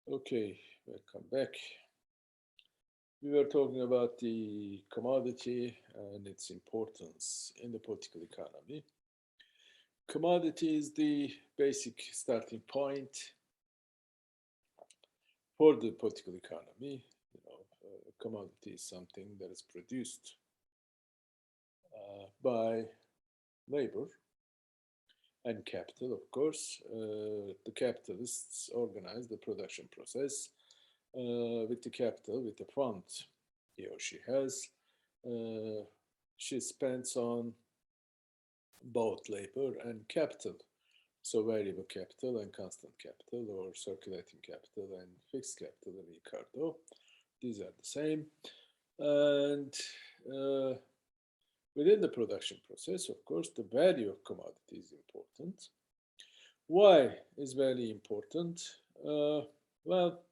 Okay, welcome back. We were talking about the commodity and its importance in the political economy. Commodity is the basic starting point for the political economy. Commodity is something that is produced by labor and capital, of course. The capitalists organize the production process with the capital, with the fund he or she has. Uh, she spends on both labor and capital. So variable capital and constant capital, or circulating capital and fixed capital in Ricardo. These are the same. And uh, within the production process, of course, the value of commodity is important. Why is value important? Uh, well,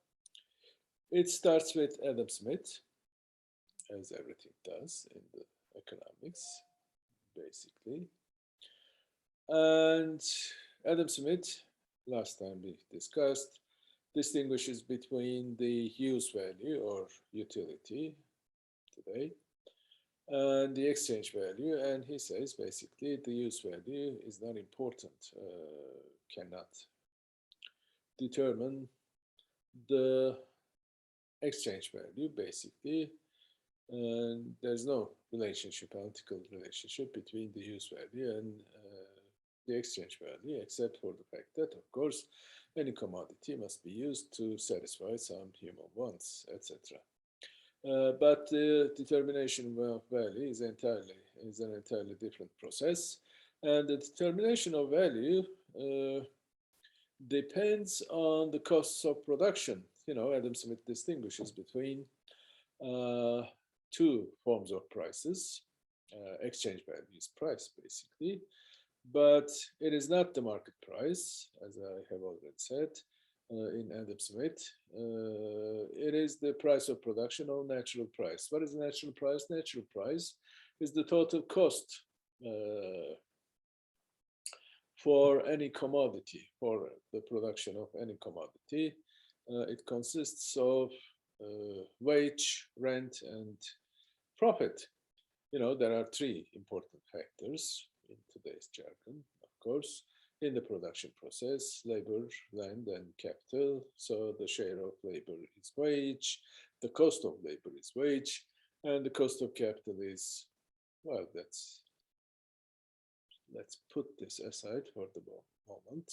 it starts with Adam Smith, as everything does in the economics, basically. And Adam Smith, last time we discussed, distinguishes between the use value or utility today and the exchange value. And he says basically the use value is not important, cannot determine the exchange value basically. And there's no relationship, analytical relationship between the use value and the exchange value, except for the fact that, of course, any commodity must be used to satisfy some human wants, etc. But the determination of value is an entirely different process, and the determination of value uh, depends on the costs of production. Adam Smith distinguishes between uh, two forms of prices. Exchange value is price, basically, but it is not the market price, as I have already said in Adam Smith. It is the price of production or natural price. What is natural price? Natural price is the total cost for any commodity, for the production of any commodity. It consists of wage, rent, and profit. There are three important factors in today's jargon, of course, in the production process: labor, land, and capital. So the share of labor is wage, the cost of labor is wage, and the cost of capital is, well, let's put this aside for the moment.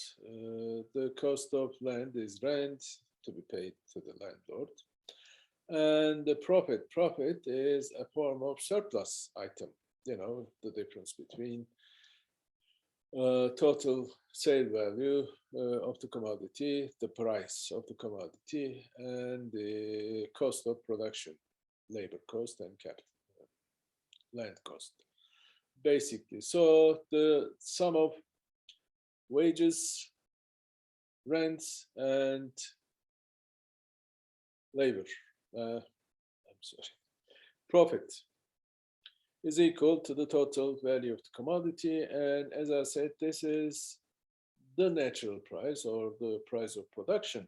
The cost of land is rent to be paid to the landlord. And the profit is a form of surplus item. The difference between total sale value of the commodity, the price of the commodity, and the cost of production, labor cost and capital, land cost, basically. So the sum of wages, rents, and labor, I'm sorry, profit is equal to the total value of the commodity. And as I said, this is the natural price or the price of production.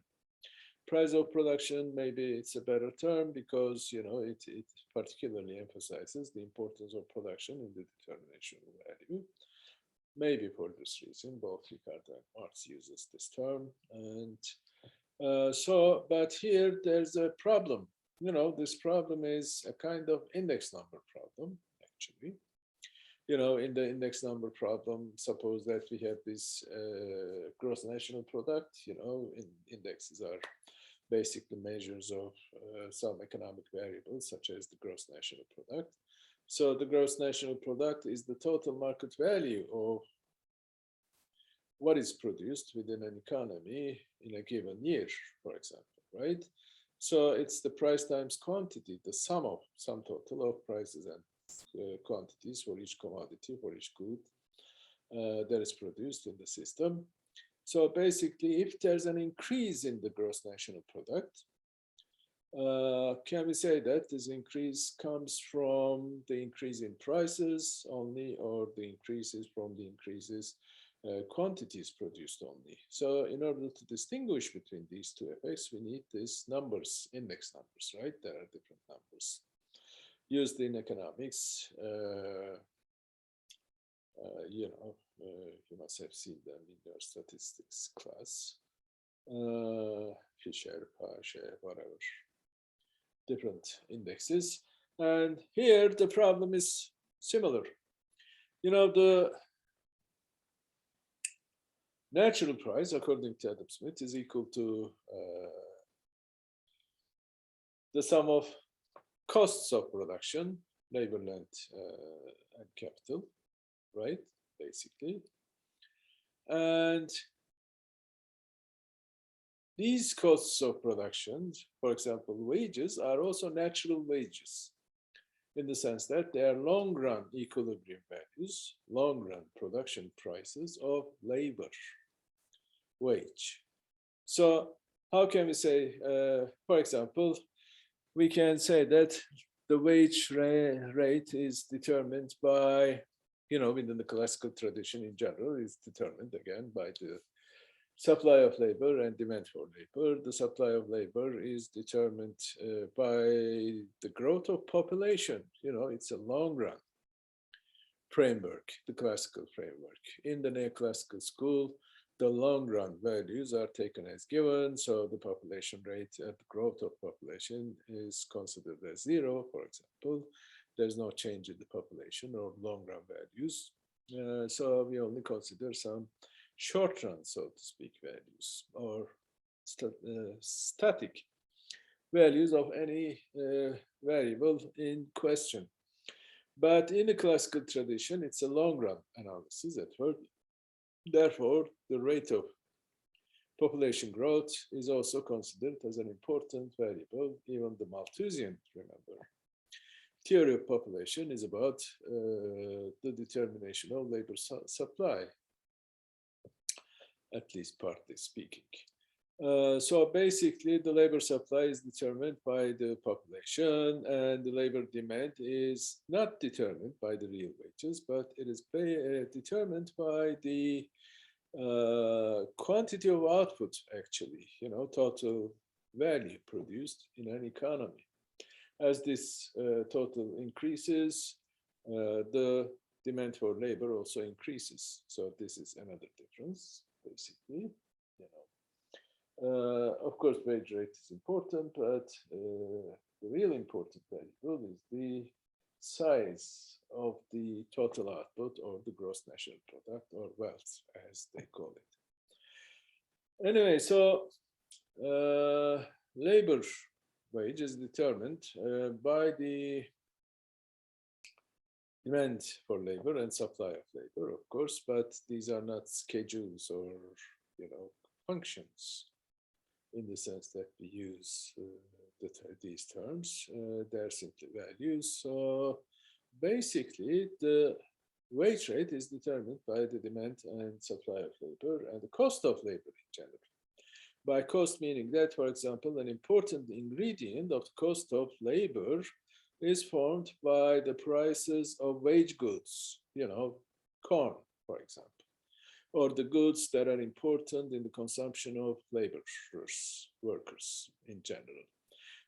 Price of production, maybe it's a better term because it particularly emphasizes the importance of production in the determination of value. Maybe for this reason, both Ricardo and Marx uses this term. And but here there's a problem. This problem is a kind of index number problem, actually. In the index number problem, suppose that we have this gross national product. Indexes are basically measures of some economic variables, such as the gross national product. So the gross national product is the total market value of what is produced within an economy in a given year, for example, right? So it's the price times quantity, the sum total of prices and quantities for each commodity, for each good that is produced in the system. So basically, if there's an increase in the gross national product, can we say that this increase comes from the increase in prices only, or the increases from the increases quantities produced only. So in order to distinguish between these two effects, we need these numbers, index numbers, right? There are different numbers used in economics. You must have seen them in your statistics class. Fisher, Pache, whatever, different indexes. And here the problem is similar. The natural price, according to Adam Smith, is equal to the sum of costs of production, labor, land, and capital, right? Basically. And these costs of production, for example, wages, are also natural wages in the sense that they are long-run equilibrium values, long-run production prices of labor, wage. So how can we say, for example, we can say that the wage rate is determined by, within the classical tradition in general, is determined again by the supply of labor and demand for labor. The supply of labor is determined by the growth of population. It's a long run framework, the classical framework. In the neoclassical school, the long run values are taken as given. So the population rate and the growth of population is considered as zero, for example. There's no change in the population or long run values. So we only consider some short run, so to speak, values or static values of any variable in question. But in the classical tradition, it's a long run analysis at work. Therefore, the rate of population growth is also considered as an important variable. Even the Malthusian, remember, theory of population is about the determination of labor supply, at least partly speaking. So basically, the labor supply is determined by the population, and the labor demand is not determined by the real wages, but it is determined by the quantity of output, actually, total value produced in an economy. As this total increases, the demand for labor also increases. So this is another difference, basically. Of course, wage rate is important, but the real important variable is the size of the total output or the gross national product or wealth, as they call it. Anyway, so labor wage is determined by the demand for labor and supply of labor, of course, but these are not schedules or functions in the sense that we use these terms. They're simply values. So basically, the wage rate is determined by the demand and supply of labor and the cost of labor in general. By cost meaning that, for example, an important ingredient of the cost of labor is formed by the prices of wage goods, corn, for example, or the goods that are important in the consumption of laborers, workers in general.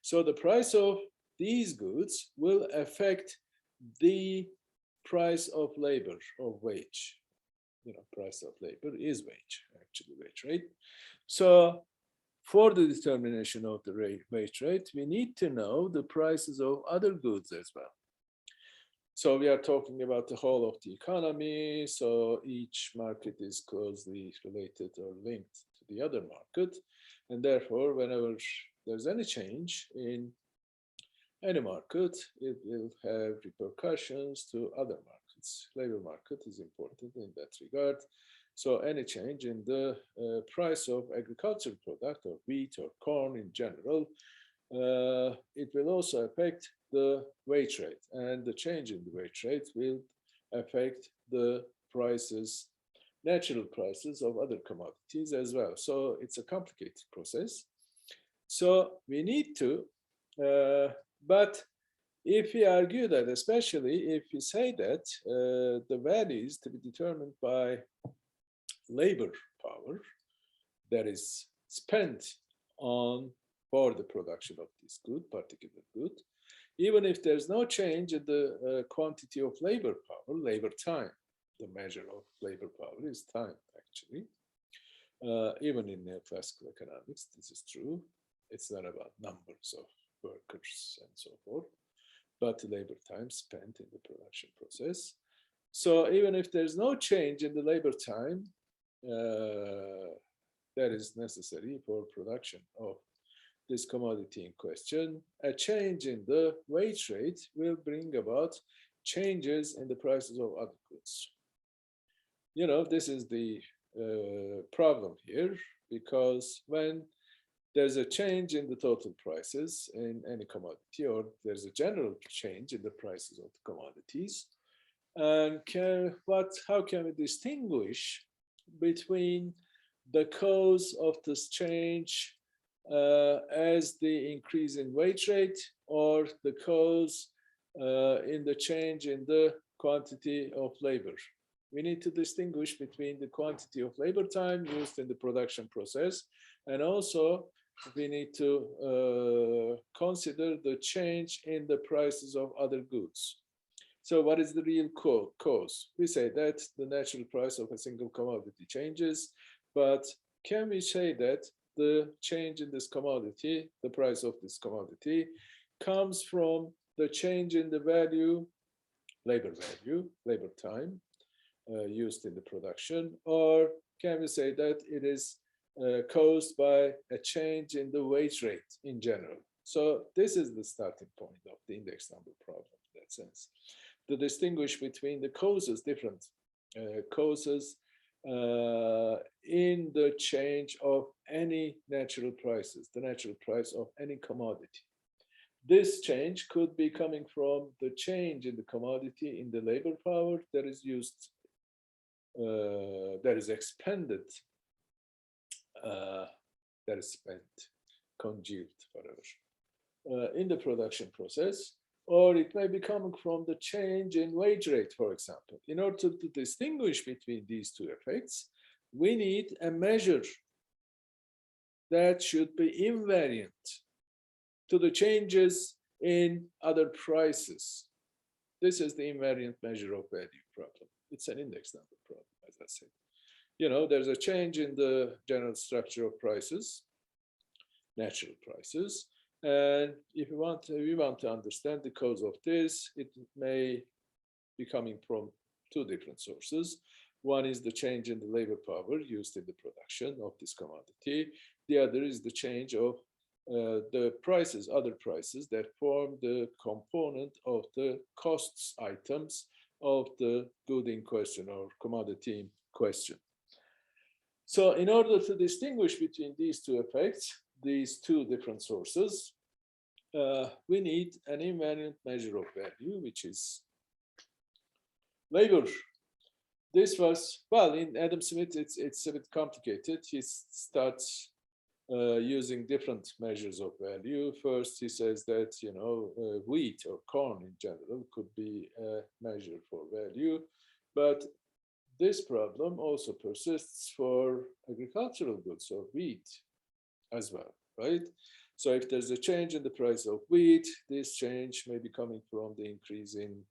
So the price of these goods will affect the price of labor, of wage. Price of labor is wage, actually wage rate. So for the determination of the wage rate, we need to know the prices of other goods as well. So we are talking about the whole of the economy. So each market is closely related or linked to the other market. And therefore, whenever there's any change in any market, it will have repercussions to other markets. Labor market is important in that regard. So any change in the price of agricultural product or wheat or corn in general, it will also affect the wage rate, and the change in the wage rate will affect the prices, natural prices of other commodities as well. So it's a complicated process. So we need to, but if we argue that, especially if we say that the value is to be determined by labor power that is spent on for the production of this good, particular good, even if there's no change in the quantity of labor power, labor time. The measure of labor power is time, actually. Even in neoclassical economics, this is true. It's not about numbers of workers and so forth, but labor time spent in the production process. So even if there's no change in the labor time that is necessary for production of this commodity in question, a change in the wage rate will bring about changes in the prices of other goods. You know, this is the problem here, because when there's a change in the total prices in any commodity, or there's a general change in the prices of the commodities, and how can we distinguish between the cause of this change as the increase in wage rate, or the cause in the change in the quantity of labor? We need to distinguish between the quantity of labor time used in the production process, and also we need to consider the change in the prices of other goods. So what is the real cause? We say that the natural price of a single commodity changes, but can we say that the change in this commodity, the price of this commodity, comes from the change in the value, labor time, used in the production, or can we say that it is caused by a change in the wage rate in general? So this is the starting point of the index number problem in that sense. To distinguish between the causes, different causes in the change of any natural prices, the natural price of any commodity. This change could be coming from the change in the commodity, in the labor power that is used, that is expended, that is spent, congealed, whatever, in the production process, or it may be coming from the change in wage rate, for example. In order to distinguish between these two effects, we need a measure that should be invariant to the changes in other prices. This is the invariant measure of value problem. It's an index number problem, as I said. You know, there's a change in the general structure of prices, natural prices, and if we want to understand the cause of this, it may be coming from two different sources. One is the change in the labor power used in the production of this commodity. The other is the change of the prices, other prices that form the component of the costs items of the good in question or commodity in question. So in order to distinguish between these two effects, these two different sources, we need an invariant measure of value, which is labor. This was, well, in Adam Smith, it's a bit complicated. He starts using different measures of value. First, he says that, you know, wheat or corn in general could be a measure for value, but this problem also persists for agricultural goods or wheat as well, right? So if there's a change in the price of wheat, this change may be coming from the increase in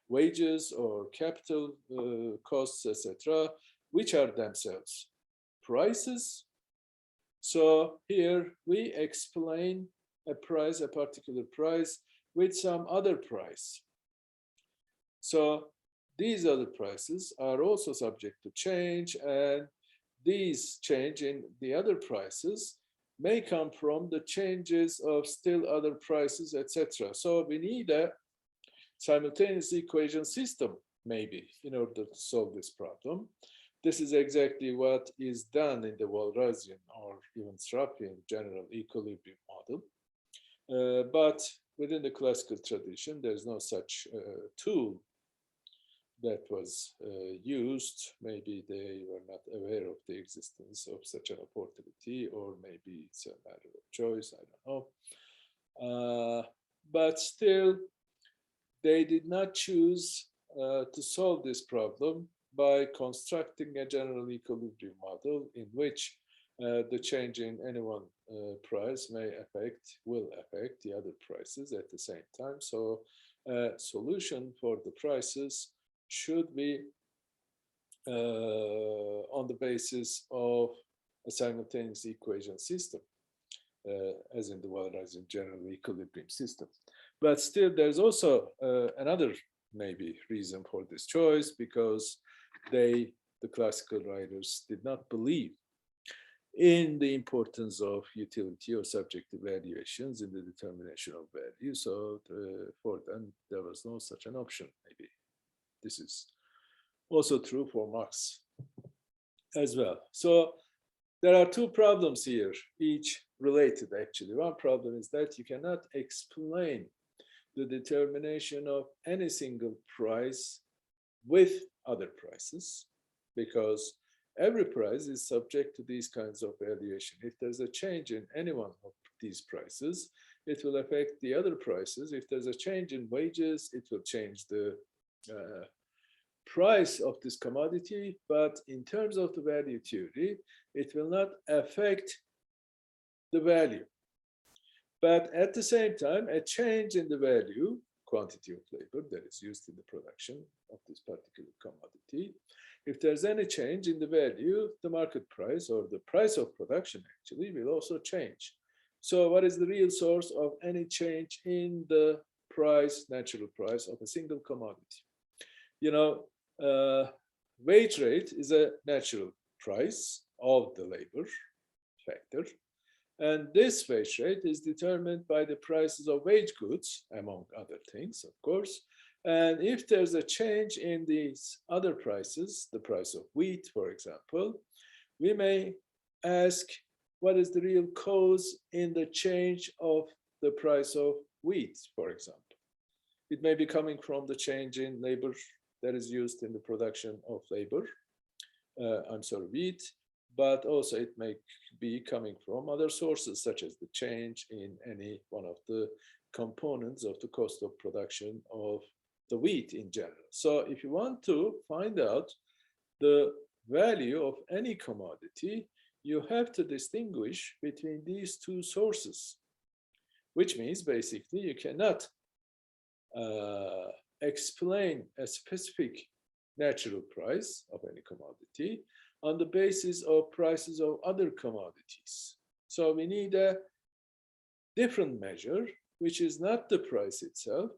wages or capital costs, etc., which are themselves prices. So here we explain a price, a particular price, with some other price. So these other prices are also subject to change, and these change in the other prices may come from the changes of still other prices, etc. So we need a simultaneous equation system, maybe, in order to solve this problem. This is exactly what is done in the Walrasian or even Sraffian general equilibrium model. But within the classical tradition, there's no such tool that was used. Maybe they were not aware of the existence of such an opportunity, or maybe it's a matter of choice, I don't know. But still, they did not choose to solve this problem by constructing a general equilibrium model in which the change in any one price will affect the other prices at the same time. So solution for the prices should be on the basis of a simultaneous equation system, as in the Waller's general equilibrium system. But still, there's also another maybe reason for this choice, because the classical writers, did not believe in the importance of utility or subjective valuations in the determination of value. So for them, there was no such an option, maybe. This is also true for Marx as well. So there are two problems here, each related actually. One problem is that you cannot explain the determination of any single price with other prices, because every price is subject to these kinds of valuation. If there's a change in any one of these prices, it will affect the other prices. If there's a change in wages, it will change the price of this commodity, but in terms of the value theory, it will not affect the value. But at the same time, a change in the value, quantity of labor that is used in the production of this particular commodity, if there's any change in the value, the market price or the price of production actually will also change. So what is the real source of any change in the price, natural price of a single commodity? You know, wage rate is a natural price of the labor factor. And this wage rate is determined by the prices of wage goods, among other things, of course. And if there's a change in these other prices, the price of wheat, for example, we may ask, what is the real cause in the change of the price of wheat, for example? It may be coming from the change in labor that is used in the production of wheat, but also it may be coming from other sources, such as the change in any one of the components of the cost of production of the wheat in general. So if you want to find out the value of any commodity, you have to distinguish between these two sources, which means basically you cannot explain a specific natural price of any commodity on the basis of prices of other commodities. So we need a different measure, which is not the price itself,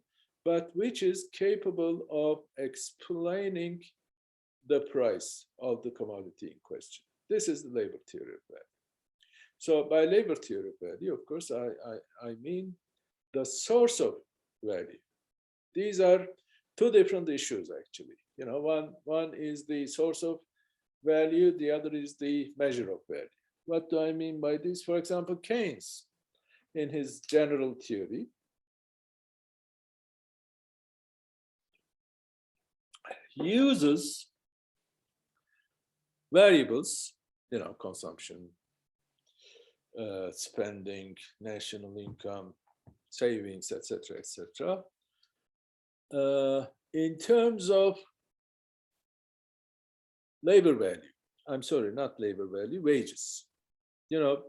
but which is capable of explaining the price of the commodity in question. This is the labor theory of value. So by labor theory of value, of course, I mean the source of value. These are two different issues, actually. You know, one is the source of value, the other is the measure of value. What do I mean by this? For example, Keynes, in his general theory, uses variables, you know, consumption, spending, national income, savings, etc., etc., in terms of labor value. I'm sorry, not labor value, wages. You know,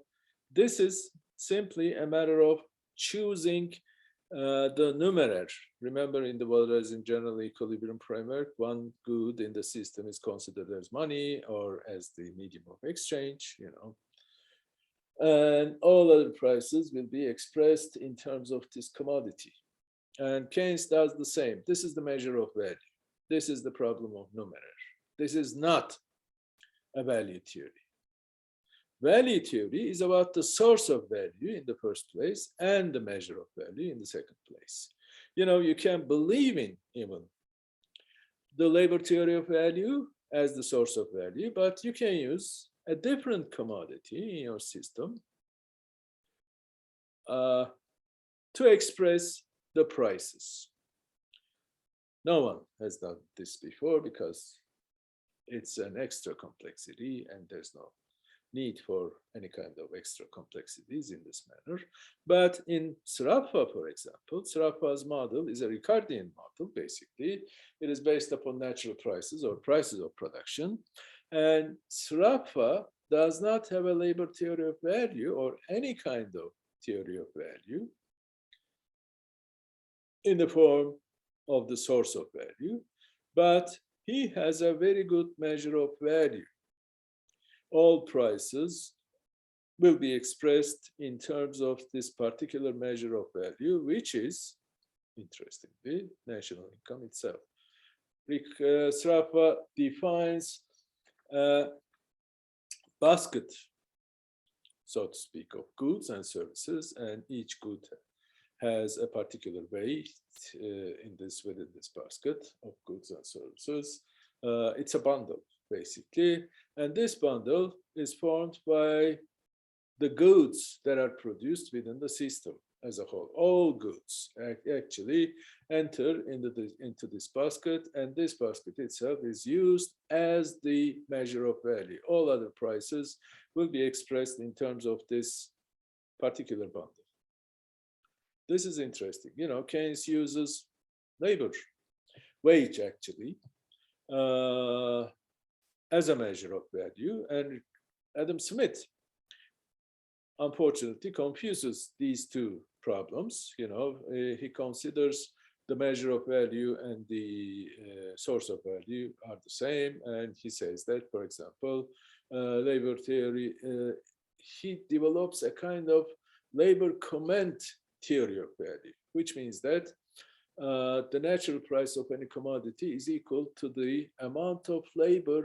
this is simply a matter of choosing the numerator. Remember, in the Waller's general equilibrium framework, one good in the system is considered as money or as the medium of exchange, you know. And all other prices will be expressed in terms of this commodity. And Keynes does the same. This is the measure of value. This is the problem of numerator. This is not a value theory. Value theory is about the source of value in the first place and the measure of value in the second place. You know, you can believe in even the labor theory of value as the source of value, but you can use a different commodity in your system to express the prices. No one has done this before because it's an extra complexity and there's no need for any kind of extra complexities in this manner. But in Sraffa, for example, Sraffa's model is a Ricardian model, basically. It is based upon natural prices or prices of production. And Sraffa does not have a labor theory of value or any kind of theory of value in the form of the source of value, but he has a very good measure of value. All prices will be expressed in terms of this particular measure of value, which is, interestingly, national income itself. Sraffa defines a basket, so to speak, of goods and services, and each good has a particular weight within this basket of goods and services. It's a bundle, basically, and this bundle is formed by the goods that are produced within the system as a whole. All goods actually enter into this basket, and this basket itself is used as the measure of value. All other prices will be expressed in terms of this particular bundle. This is interesting. Keynes uses labor, wage actually, as a measure of value, and Adam Smith unfortunately confuses these two problems. He considers the measure of value and the source of value are the same, and he says that, for example, labor theory, he develops a kind of labor comment theory of value, which means that the natural price of any commodity is equal to the amount of labor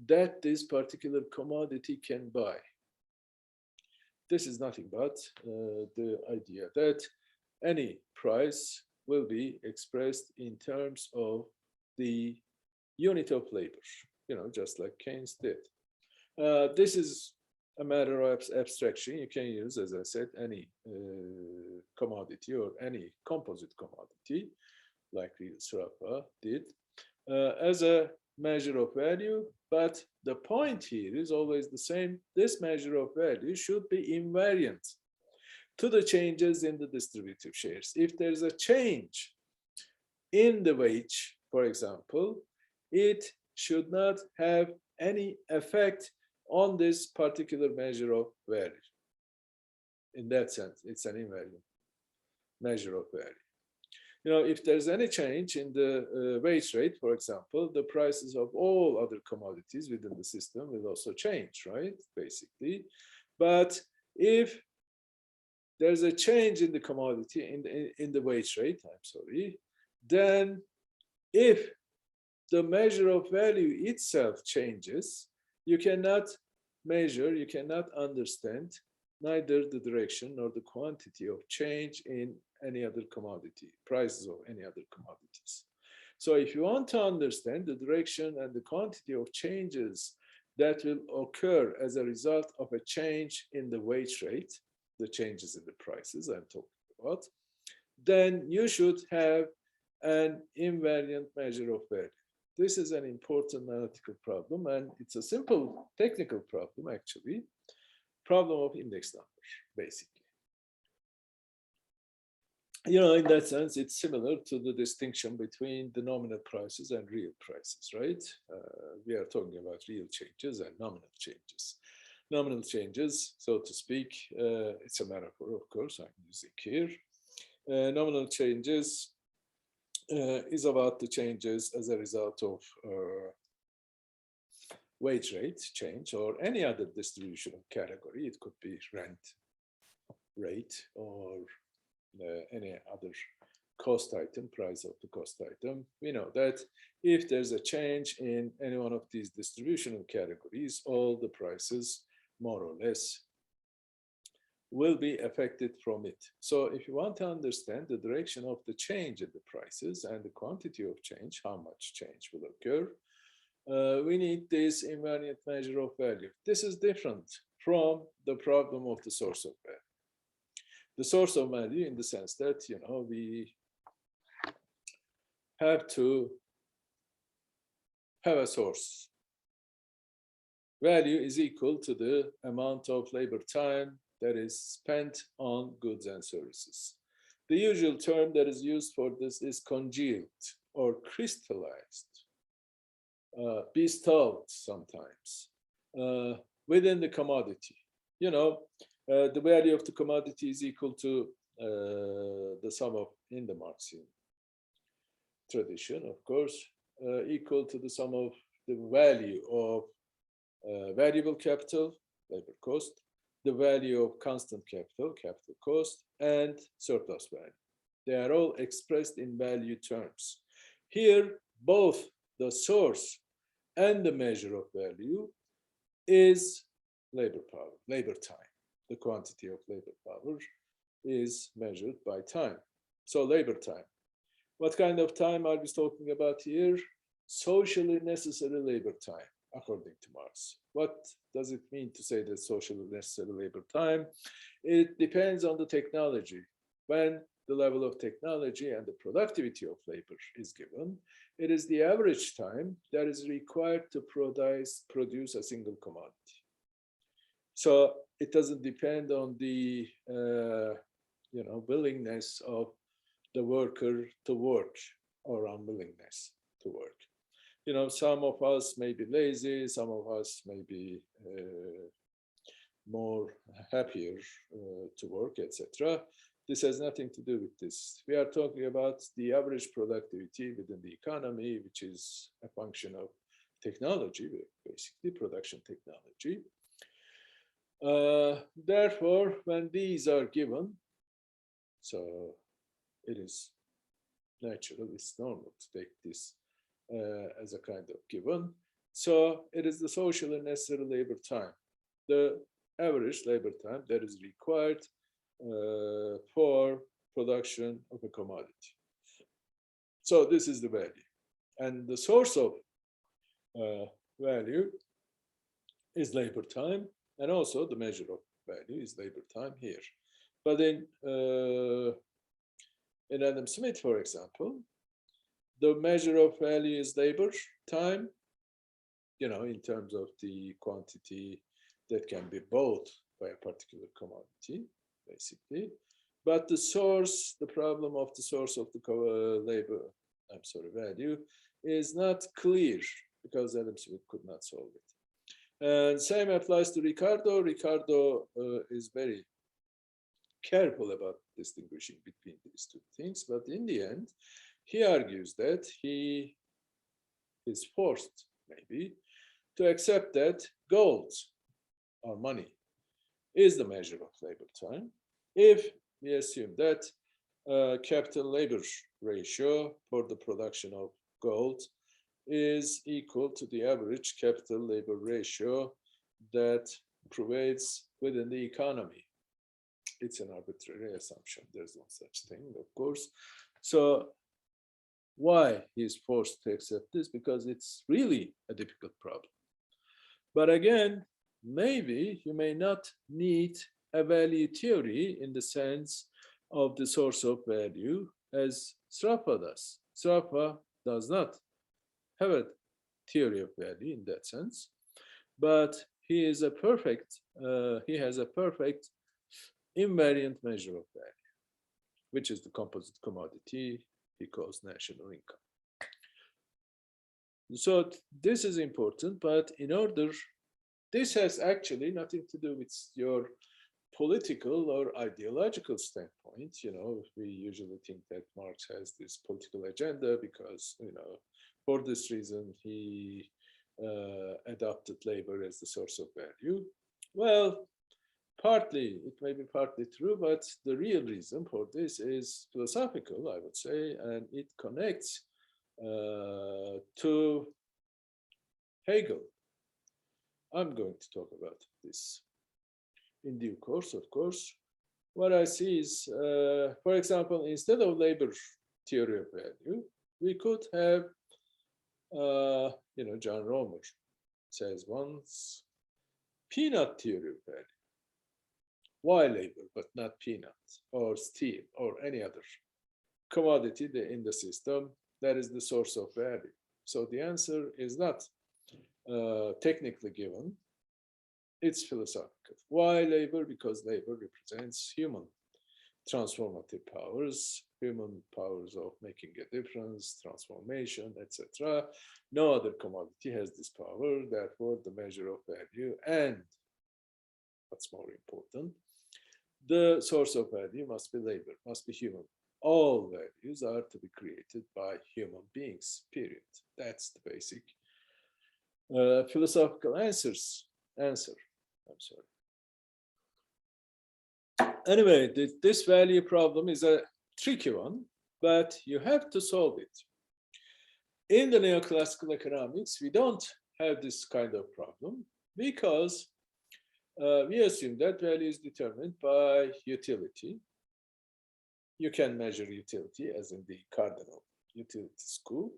that this particular commodity can buy. This is nothing but the idea that any price will be expressed in terms of the unit of labor, just like Keynes did. This is a matter of abstraction. You can use, as I said, any commodity or any composite commodity, like Sraffa did, as a measure of value. But the point here is always the same. This measure of value should be invariant to the changes in the distributive shares. If there's a change in the wage, for example, it should not have any effect on this particular measure of value. In that sense, it's an invariant measure of value. If there's any change in the wage rate, for example, the prices of all other commodities within the system will also change, right? Basically. But if there's a change in the commodity, in the wage rate, then if the measure of value itself changes, you cannot measure, you cannot understand neither the direction nor the quantity of change in any other commodity, prices of any other commodities. So if you want to understand the direction and the quantity of changes that will occur as a result of a change in the wage rate, the changes in the prices I'm talking about, then you should have an invariant measure of value. This is an important analytical problem, and it's a simple technical problem, actually. Problem of index number, basically. In that sense, it's similar to the distinction between the nominal prices and real prices, right? We are talking about real changes and nominal changes. Nominal changes, so to speak, it's a metaphor, of course, I'm using here. Nominal changes is about the changes as a result of wage rate change or any other distribution category. It could be rent rate or any other cost item, price of the cost item. We know that if there's a change in any one of these distributional categories, all the prices, more or less, will be affected from it. So if you want to understand the direction of the change in the prices and the quantity of change, how much change will occur, we need this invariant measure of value. This is different from the problem of the source of value. The source of value, in the sense that, we have to have a source value is equal to the amount of labor time that is spent on goods and services. The usual term that is used for this is congealed or crystallized, bestowed sometimes within the commodity. You know, the value of the commodity is equal to the sum of, in the Marxian tradition, of course, equal to the sum of the value of variable capital, labor cost, the value of constant capital, capital cost, and surplus value. They are all expressed in value terms. Here, both the source and the measure of value is labor power, labor time. The quantity of labor power is measured by time. So labor time. What kind of time are we talking about here? Socially necessary labor time, according to Marx. What does it mean to say that socially necessary labor time? It depends on the technology. When the level of technology and the productivity of labor is given, it is the average time that is required to produce a single commodity. So it doesn't depend on the willingness of the worker to work or unwillingness to work. Some of us may be lazy, some of us may be more happier to work, etc. This has nothing to do with this. We are talking about the average productivity within the economy, which is a function of technology, basically production technology. Therefore, when these are given, so it is natural, it's normal to take this as a kind of given. So it is the socially necessary labor time, the average labor time that is required for production of a commodity. So this is the value. And the source of value is labor time, and also the measure of value is labor time here. But in Adam Smith, for example, the measure of value is labor time, in terms of the quantity that can be bought by a particular commodity, basically. But the source, the problem of the source of the value is not clear because Adam Smith could not solve it. And same applies to Ricardo. Ricardo is very careful about distinguishing between these two things, but in the end, he argues that he is forced, maybe, to accept that gold or money is the measure of labor time if we assume that capital labor ratio for the production of gold is equal to the average capital labor ratio that prevails within the economy. It's an arbitrary assumption. There's no such thing, of course. So why he's forced to accept this? Because it's really a difficult problem. But again, maybe you may not need a value theory in the sense of the source of value as Sraffa does. Sraffa does not have a theory of value in that sense, but he has a perfect invariant measure of value, which is the composite commodity he calls national income. So this is important, but this has actually nothing to do with your political or ideological standpoint. We usually think that Marx has this political agenda because, for this reason, he adopted labor as the source of value. Well, it may be partly true, but the real reason for this is philosophical, I would say, and it connects to Hegel. I'm going to talk about this in due course, of course. What I see is, for example, instead of labor theory of value, we could have, John Romer says once, peanut theory of value. Why labor, but not peanut or steel or any other commodity in the system that is the source of value? So the answer is not technically given, It's philosophical. Why labor? Because labor represents human transformative powers, human powers of making a difference, transformation, etc. No other commodity has this power. Therefore, the measure of value and, what's more important, the source of value must be labor, must be human. All values are to be created by human beings, period. That's the basic philosophical answer. I'm sorry. Anyway, this value problem is a tricky one, but you have to solve it. In the neoclassical economics, we don't have this kind of problem because we assume that value is determined by utility. You can measure utility as in the cardinal utility school,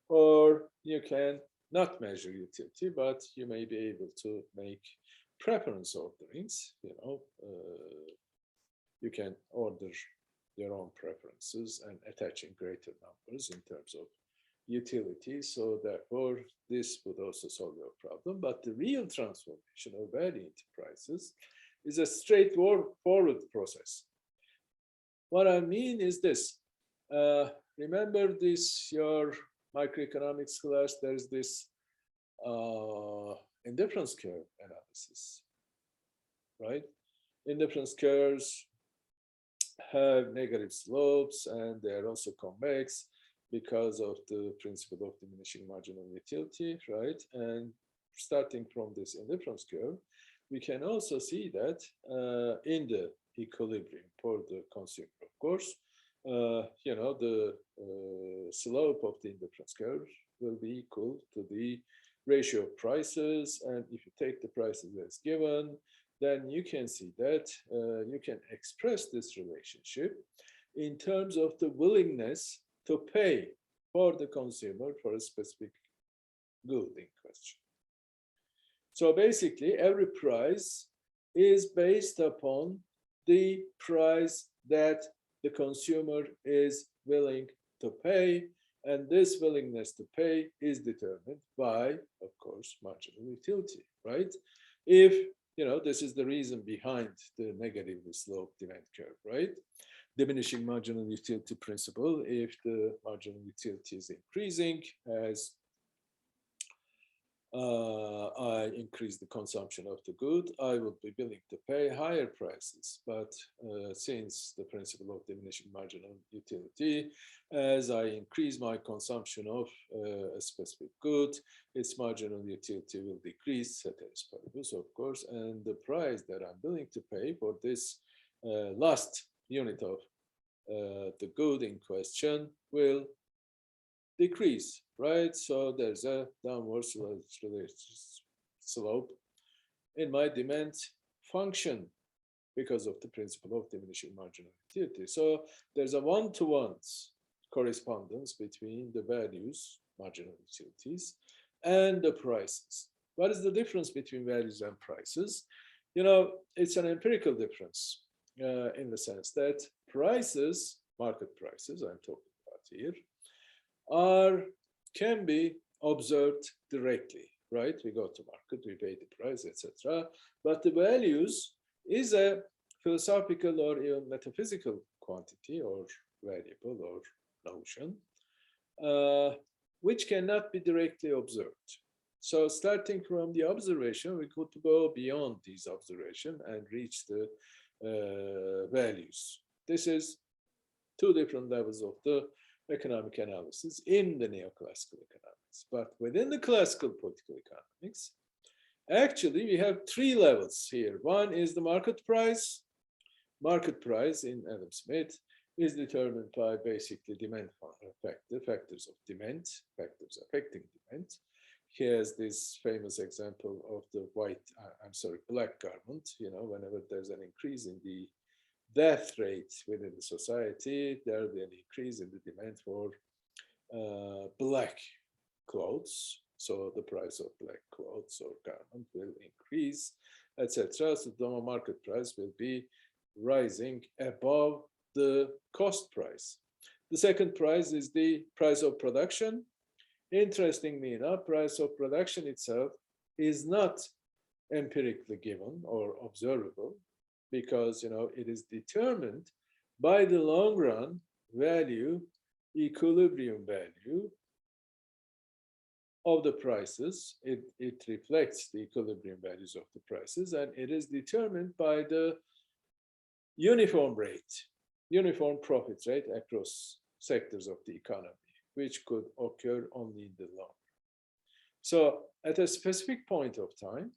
or you can not measure utility, but you may be able to make preference orderings. You can order your own preferences and attaching greater numbers in terms of utility. So therefore, this would also solve your problem. But the real transformation of value into prices is a straightforward process. What I mean is this. Remember this, your microeconomics class, there's this indifference curve analysis, right? Indifference curves have negative slopes and they are also convex because of the principle of diminishing marginal utility, right? And starting from this indifference curve, we can also see that in the equilibrium for the consumer, of course, the slope of the indifference curve will be equal to the ratio of prices. And if you take the prices as given, then you can see that you can express this relationship in terms of the willingness to pay for the consumer for a specific good in question. So basically, every price is based upon the price that the consumer is willing to pay, and this willingness to pay is determined by, of course, marginal utility, right? If this is the reason behind the negatively sloped demand curve, right? Diminishing marginal utility principle. If the marginal utility is increasing, as I increase the consumption of the good, I would be willing to pay higher prices. But since the principle of diminishing marginal utility, as I increase my consumption of a specific good, its marginal utility will decrease, ceteris paribus, of course, and the price that I'm willing to pay for this last unit of the good in question will decrease, right? So there's a downward slope in my demand function because of the principle of diminishing marginal utility. So there's a one-to-one correspondence between the values, marginal utilities, and the prices. What is the difference between values and prices? It's an empirical difference in the sense that prices, market prices, I'm talking about here, can be observed directly, right? We go to market, we pay the price, etc. But the values is a philosophical or even metaphysical quantity or variable or notion, which cannot be directly observed. So starting from the observation, we could go beyond these observations and reach the values. This is two different levels of the economic analysis in the neoclassical economics. But within the classical political economics, actually we have three levels here. One is the market price. Market price in Adam Smith is determined by basically demand factors of demand, factors affecting demand. Here's this famous example of the black garment. Whenever there's an increase in the death rate within the society, there will be an increase in the demand for black clothes. So the price of black clothes or garment will increase, etc. So the market price will be rising above the cost price. The second price is the price of production. Interestingly enough, price of production itself is not empirically given or observable, because it is determined by the long run value, equilibrium value of the prices. It reflects the equilibrium values of the prices, and it is determined by the uniform profit rate across sectors of the economy, which could occur only in the long run. So at a specific point of time,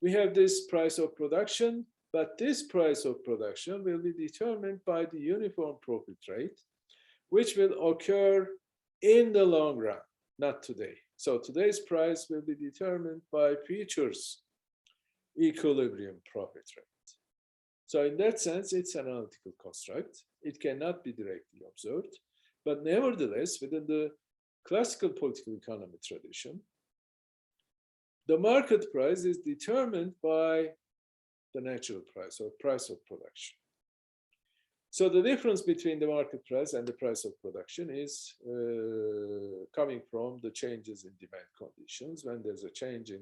we have this price of production, but this price of production will be determined by the uniform profit rate, which will occur in the long run, not today. So today's price will be determined by futures equilibrium profit rate. So in that sense, it's an analytical construct. It cannot be directly observed, but nevertheless, within the classical political economy tradition, the market price is determined by the natural price or price of production. So the difference between the market price and the price of production is coming from the changes in demand conditions. When there's a change in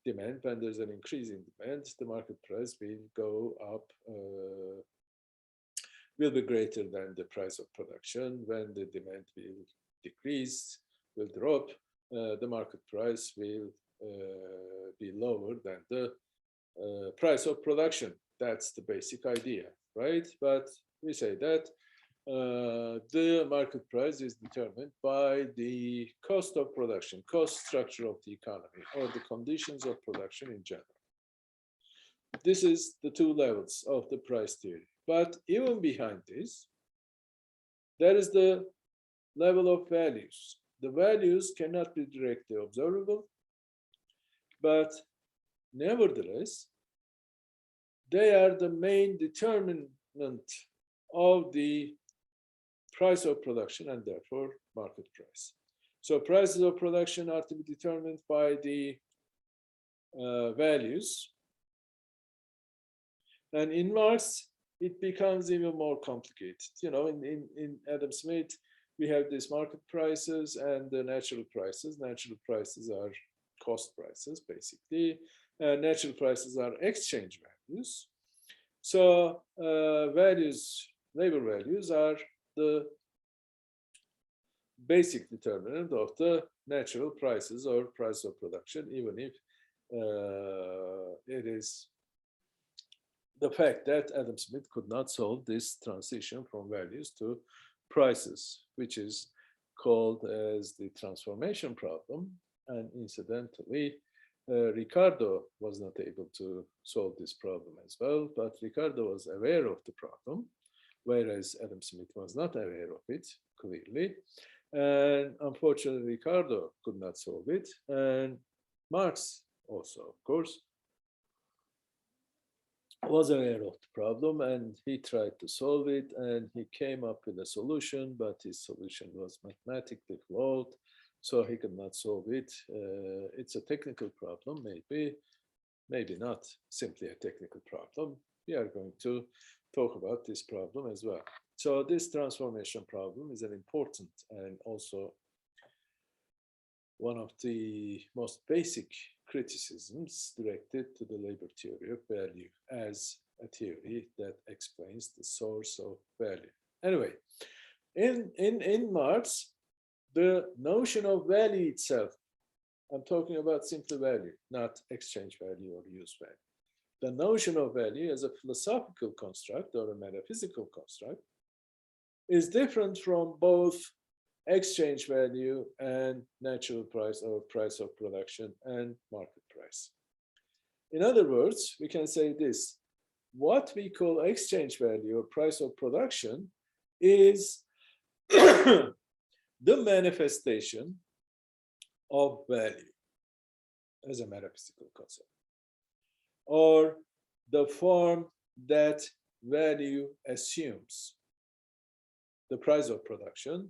demand, when there's an increase in demand, the market price will go up, will be greater than the price of production. When the demand will decrease, will drop, the market price will be lower than the price of production. That's the basic idea, right? But we say that the market price is determined by the cost of production, cost structure of the economy, or the conditions of production in general. This is the two levels of the price theory. But even behind this, there is the level of values. The values cannot be directly observable, but nevertheless, they are the main determinant of the price of production and therefore market price. So prices of production are to be determined by the values. And in Marx, it becomes even more complicated. In Adam Smith, we have these market prices and the natural prices. Natural prices are cost prices, basically. Natural prices are exchange values. So labor values are the basic determinant of the natural prices or price of production, even if it is the fact that Adam Smith could not solve this transition from values to prices, which is called as the transformation problem. And incidentally, Ricardo was not able to solve this problem as well, but Ricardo was aware of the problem, whereas Adam Smith was not aware of it, clearly. And unfortunately, Ricardo could not solve it. And Marx also, of course, was aware of the problem, and he tried to solve it, and he came up with a solution, but his solution was mathematically flawed, so he could not solve it. It's a technical problem, maybe not simply a technical problem. We are going to talk about this problem as well. So this transformation problem is an important and also one of the most basic criticisms directed to the labor theory of value as a theory that explains the source of value. Anyway, in Marx, the notion of value itself, I'm talking about simple value, not exchange value or use value. The notion of value as a philosophical construct or a metaphysical construct is different from both exchange value and natural price or price of production and market price. In other words, we can say this: what we call exchange value or price of production is the manifestation of value as a metaphysical concept, or the form that value assumes. The price of production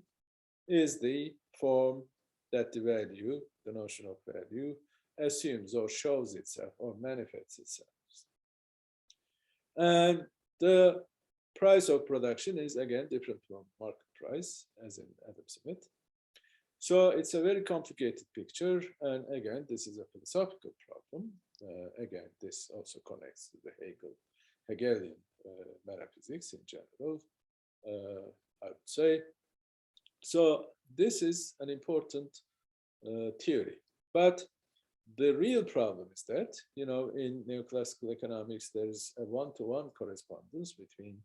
is the form that the value, the notion of value, assumes or shows itself or manifests itself. And the price of production is again different from market price, as in Adam Smith. So it's a very complicated picture. And again, this is a philosophical problem. Again, this also connects to the Hegelian metaphysics in general, I would say. So this is an important theory. But the real problem is that, in neoclassical economics, there's a one-to-one correspondence between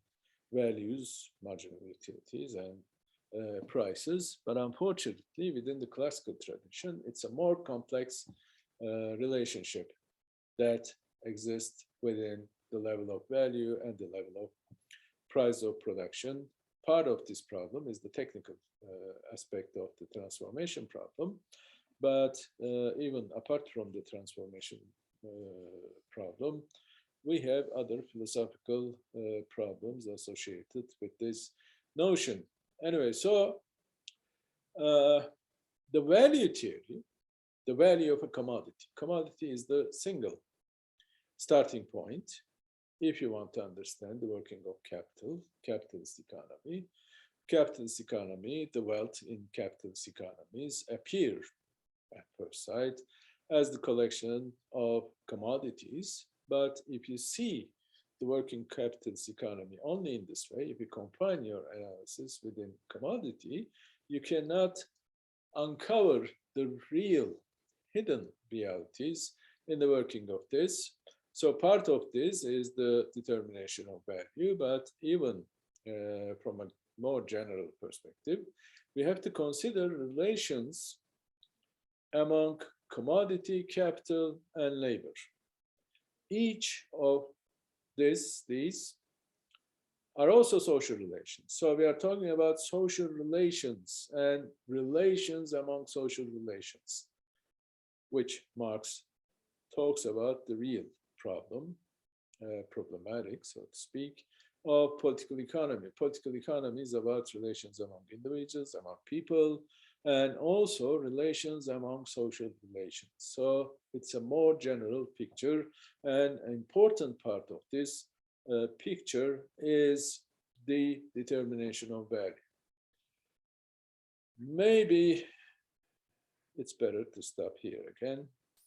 values, marginal utilities, and prices. But unfortunately, within the classical tradition, it's a more complex relationship that exists within the level of value and the level of price of production. Part of this problem is the technical aspect of the transformation problem. But even apart from the transformation problem, we have other philosophical problems associated with this notion. Anyway, so the value theory, the value of a commodity. Commodity is the single starting point if you want to understand the working of capital, capitalist economy. Capitalist economy, the wealth in capitalist economies appear at first sight as the collection of commodities. But if you see the working capitalist economy only in this way, if you confine your analysis within commodity, you cannot uncover the real hidden realities in the working of this. So part of this is the determination of value, but even from a more general perspective, we have to consider relations among commodity, capital, and labor. Each of these are also social relations. So we are talking about social relations and relations among social relations, which Marx talks about the real problem, problematic, so to speak, of political economy. Political economy is about relations among individuals, among people, and also relations among social relations. So it's a more general picture, and an important part of this picture is the determination of value. Maybe it's better to stop here again.